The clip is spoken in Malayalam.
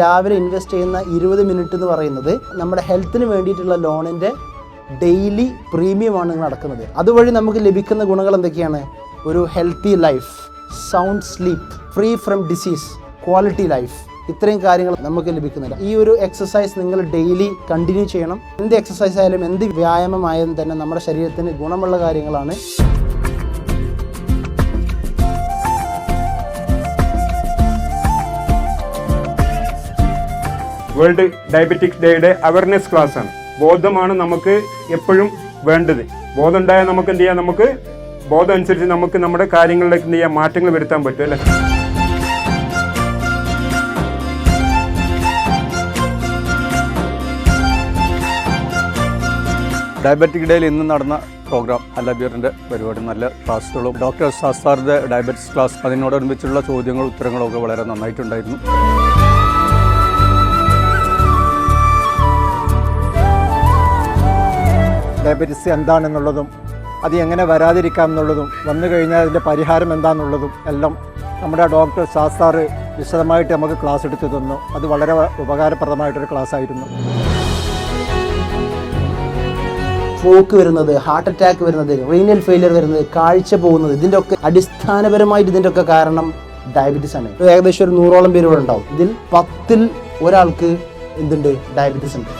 രാവിലെ ഇൻവെസ്റ്റ് ചെയ്യുന്ന 20 മിനിറ്റ് എന്ന് പറയുന്നത് നമ്മുടെ ഹെൽത്തിന് വേണ്ടിയിട്ടുള്ള ലോണിൻ്റെ ഡെയിലി പ്രീമിയമാണ് നിങ്ങൾ അടക്കുന്നത്. അതുവഴി നമുക്ക് ലഭിക്കുന്ന ഗുണങ്ങൾ എന്തൊക്കെയാണ്? ഒരു healthy life, sound sleep, free from disease, quality life, ഇത്രയും കാര്യങ്ങൾ നമുക്ക് ലഭിക്കുന്നില്ല. ഈ ഒരു എക്സസൈസ് നിങ്ങൾ ഡെയിലി കണ്ടിന്യൂ ചെയ്യണം. എന്ത് എക്സസൈസ് ആയാലും എന്ത് വ്യായാമമായാലും തന്നെ നമ്മുടെ ശരീരത്തിന് ഗുണമുള്ള കാര്യങ്ങളാണ്. വേൾഡ് ഡയബറ്റിക് ഡേയുടെ അവയർനെസ് ക്ലാസ് ആണ്. ബോധമാണ് നമുക്ക് എപ്പോഴും വേണ്ടത്. ബോധം ഉണ്ടായാൽ നമുക്ക് എന്ത് ചെയ്യാം? നമുക്ക് ബോധം അനുസരിച്ച് നമുക്ക് നമ്മുടെ കാര്യങ്ങളിലേക്ക് എന്ത് ചെയ്യാം? മാറ്റങ്ങൾ വരുത്താൻ പറ്റും അല്ലേ? ഡയബറ്റിക് ഡേയിൽ ഇന്ന് നടന്ന പ്രോഗ്രാം അല്ലബീറിൻ്റെ പരിപാടി, നല്ല ക്ലാസ്സുകളും ഡോക്ടർ സാസ്താറിൻ്റെ ഡയബറ്റിക്സ് ക്ലാസ്, അതിനോടനുബന്ധിച്ചുള്ള ചോദ്യങ്ങളും ഉത്തരങ്ങളും ഒക്കെ വളരെ നന്നായിട്ടുണ്ടായിരുന്നു. ഡയബറ്റിസ് എന്താണെന്നുള്ളതും അത് എങ്ങനെ വരാതിരിക്കാം എന്നുള്ളതും വന്നു കഴിഞ്ഞാൽ അതിൻ്റെ പരിഹാരം എന്താണെന്നുള്ളതും എല്ലാം നമ്മുടെ ഡോക്ടർ സാസ്താർ വിശദമായിട്ട് നമുക്ക് ക്ലാസ് എടുത്തു തന്നു. അത് വളരെ ഉപകാരപ്രദമായിട്ടൊരു ക്ലാസ് ആയിരുന്നു. സ്ട്രോക്ക് വരുന്നത്, ഹാർട്ട് അറ്റാക്ക് വരുന്നത്, റീനൽ ഫെയിലിയർ വരുന്നത്, കാഴ്ച പോകുന്നത്, ഇതിൻ്റെ ഒക്കെ അടിസ്ഥാനപരമായിട്ട് ഇതിൻ്റെ ഒക്കെ കാരണം ഡയബറ്റീസ് ആണ്. ഏകദേശം ഒരു 100ഓളം പേര് ഇവിടെ ഉണ്ടാവും. ഇതിൽ 10ൽ ഒരാൾക്ക് എന്തുണ്ട്? ഡയബറ്റീസ് ഉണ്ട്.